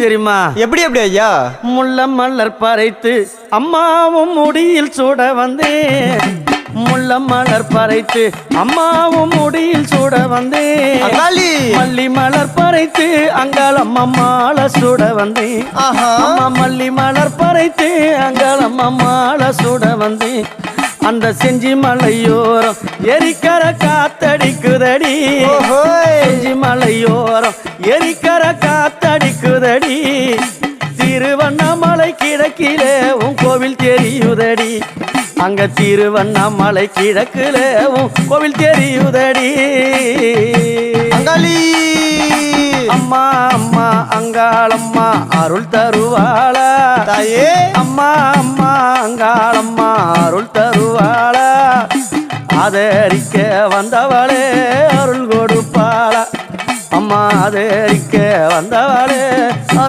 தெரியுமா? எப்படி எப்படி ஐயா? முள்ள மலர் பறைத்து அம்மாவும் முடியில் சூட வந்தேன். முள்ள மலர் பறைத்து அம்மாவும் முடியில் சூட வந்தேன். மல்லி மலர் பறைத்து அங்காளம் அம்மாள சூட வந்தேன். அம்மா மல்லி மலர் பறைத்து அங்காளம் அம்மாள சூட வந்தேன். அந்த செஞ்சி மலையோரம் எரிக்கர காத்தடிக்குதடி. செஞ்சி மலையோரம் எரிக்கர காத்தடிக்குதடி. திருவண்ணாமலை கிழக்கிலே உன் கோவில் தெரியுதடி. அங்க திருவண்ணாமலை கிழக்கிலே உன் கோவில் தெரியுதடி. அங்காளி அம்மா அம்மா அங்காளம்மா அருள் தருவாளா தாயே? அம்மா அம்மா அங்காளம்மா அருள் தருவாளா. ஆதரிக்க வந்தவளே அருள் கொடுப்பாளா. அம்மா ஆதரிக்க வந்தவளே